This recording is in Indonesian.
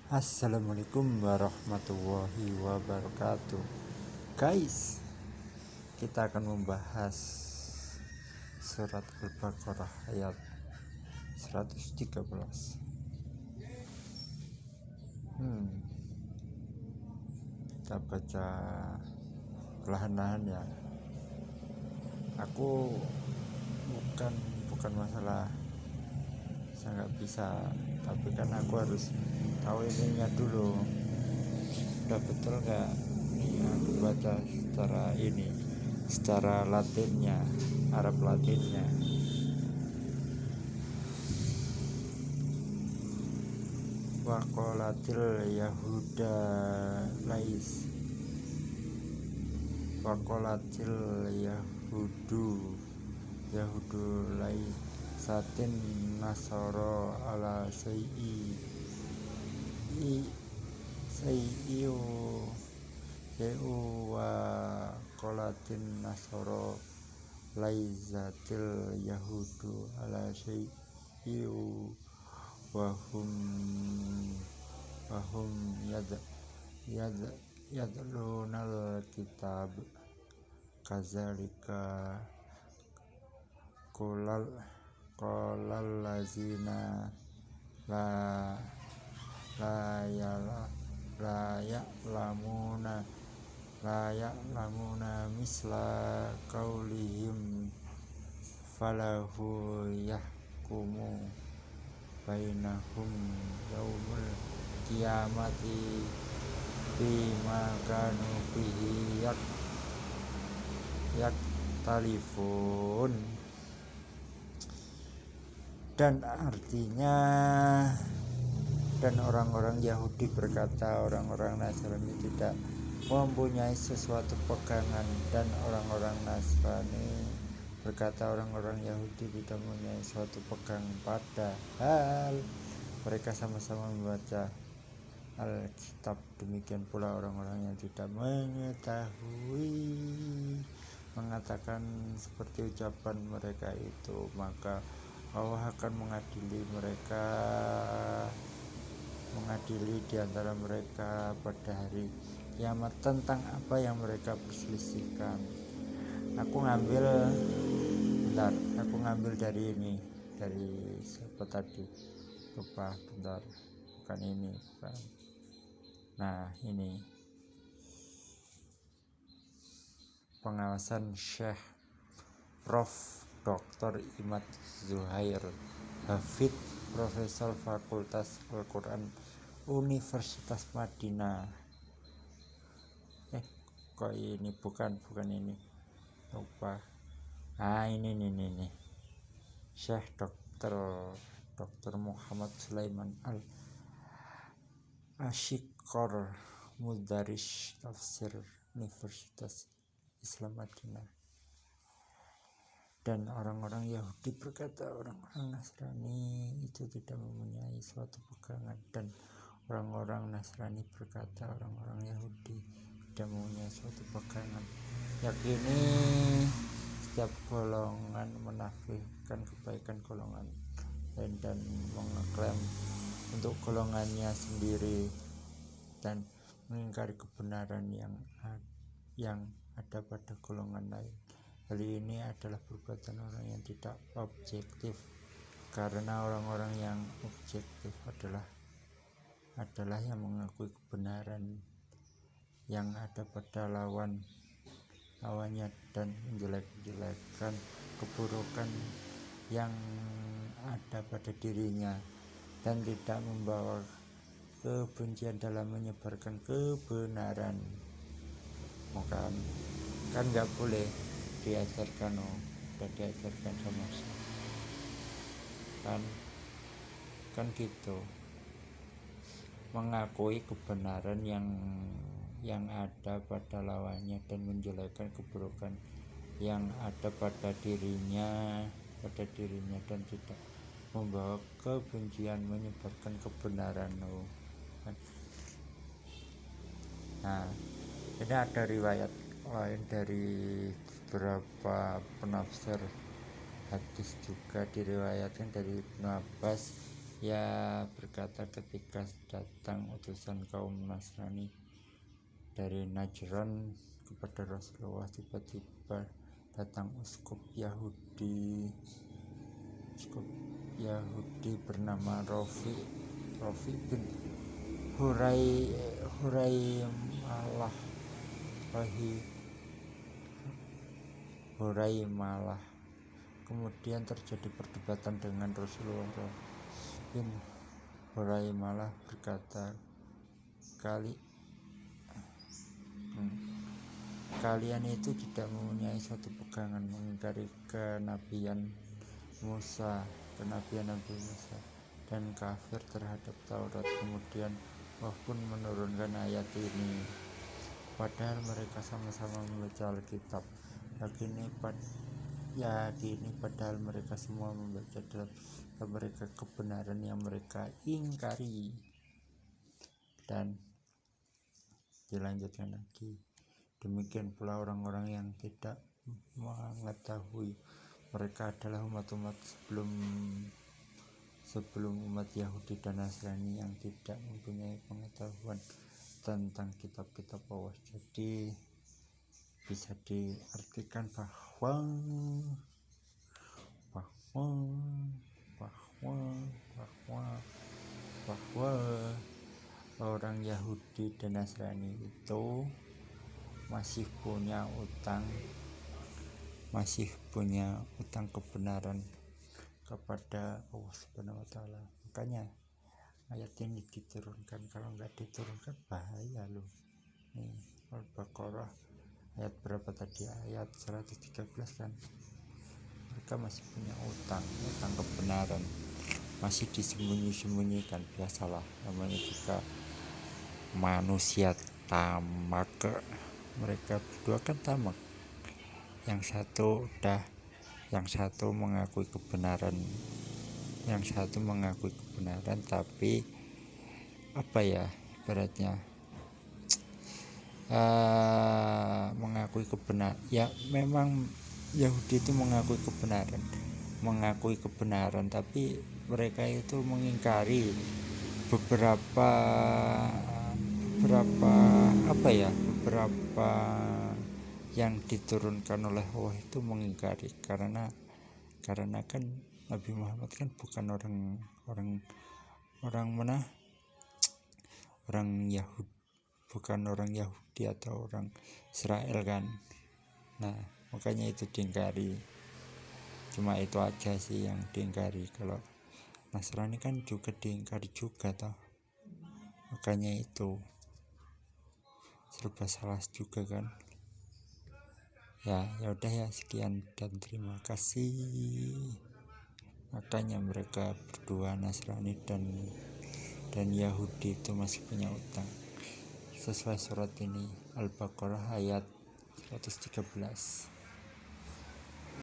Assalamualaikum warahmatullahi wabarakatuh. Guys, kita akan membahas surat Al-Baqarah ayat 113. Kita baca perlahan-lahan ya. Aku bukan masalah saya nggak bisa, tapi kan aku harus tahu ininya dulu. Udah betul nggak? Aku baca secara Latinnya, Arab Latinnya. Waqalatil Yahuda lais Waqalatil Yahudu lais satin nasoro ala sayy'iu wa qalatin nasoro laizatil yahudu ala sayy'iu wahum yadlunal kitab kazalika qolal lazina la ya'lamuna misla qaulihim falahu yahkumu bainahum yaumul qiyamati bima kanu fihi yaktalifun. Dan artinya, dan orang-orang Yahudi berkata orang-orang Nasrani tidak mempunyai sesuatu pegangan, dan orang-orang Nasrani berkata orang-orang Yahudi tidak mempunyai suatu pegangan, padahal mereka sama-sama membaca Alkitab. Demikian pula orang-orang yang tidak mengetahui mengatakan seperti ucapan mereka itu, maka Allah akan mengadili di antara mereka pada hari kiamat tentang apa yang mereka perselisihkan. Aku ngambil dari siapa tadi, lupa, bentar, bukan ini, bukan. Nah, ini pengawasan Syekh Prof. Dr. Imad Zuhair Hafid, Profesor Fakultas Al-Quran Universitas Madinah. Kok ini bukan ini, lupa. Ini Syekh Dr. Muhammad Sulaiman Al-Ashikor, Mudaris Tafsir Universitas Islam Madinah. Dan orang-orang Yahudi berkata orang-orang Nasrani itu tidak mempunyai suatu pegangan, dan orang-orang Nasrani berkata orang-orang Yahudi tidak mempunyai suatu pegangan. Yakini setiap golongan menafikan kebaikan golongan lain dan mengeklaim untuk golongannya sendiri dan mengingkari kebenaran yang ada pada golongan lain. Hal ini adalah perbuatan orang yang tidak objektif, karena orang-orang yang objektif adalah yang mengakui kebenaran yang ada pada lawannya dan menjelek-jelekkan keburukan yang ada pada dirinya, dan tidak membawa kebencian dalam menyebarkan kebenaran. Kan nggak boleh diajarkan, udah diajarkan sama saya kan gitu, mengakui kebenaran yang ada pada lawannya dan menjelekkan keburukan yang ada pada dirinya dan tidak membawa kebencian menyebarkan kebenaran. Nah, ini ada riwayat lain dari beberapa penafsir hadis juga, diriwayatkan dari Ibnu Abbas Ia berkata ketika datang utusan kaum Nasrani dari Najran kepada Rasulullah, tiba-tiba datang uskup Yahudi bernama Rafi bin Huraimalah. Kemudian terjadi perdebatan dengan Rasulullah. Bin Huraimalah berkata, kalian itu tidak mempunyai suatu pegangan, mengingkari kenabian Nabi Musa dan kafir terhadap Taurat. Kemudian Allah pun menurunkan ayat ini, padahal mereka sama-sama membaca Alkitab. Yakini padahal mereka semua membaca dalam mereka kebenaran yang mereka ingkari. Dan dilanjutkan lagi, demikian pula orang-orang yang tidak mengetahui, mereka adalah umat-umat sebelum umat Yahudi dan Nasrani yang tidak mempunyai pengetahuan tentang kitab-kitab Allah. Jadi bisa diartikan bahwa orang Yahudi dan Nasrani itu masih punya utang kebenaran kepada Allah Subhanahu wa taala. Makanya ayat ini diturunkan, kalau nggak diturunkan bahaya loh. Nih Al-Baqarah ayat berapa tadi? Ayat 113 kan. Mereka masih punya utang kebenaran, masih disembunyi-sembunyikan. Biasalah namanya juga manusia tamak. Mereka berdua kan tamak. Yang satu mengakui kebenaran, tapi ibaratnya mengakui kebenaran. Ya memang Yahudi itu mengakui kebenaran, tapi mereka itu mengingkari beberapa yang diturunkan oleh Allah itu mengingkari, karena kan Nabi Muhammad kan bukan orang Yahudi atau orang Israel kan. Nah makanya itu diingkari. Cuma itu aja sih yang diingkari. Kalau Nasrani kan juga diingkari juga toh. Makanya itu serba salah juga kan. Ya udah ya, sekian dan terima kasih. Makanya mereka berdua, Nasrani dan Yahudi itu masih punya utang sesuai surat ini, Al-Baqarah ayat 113.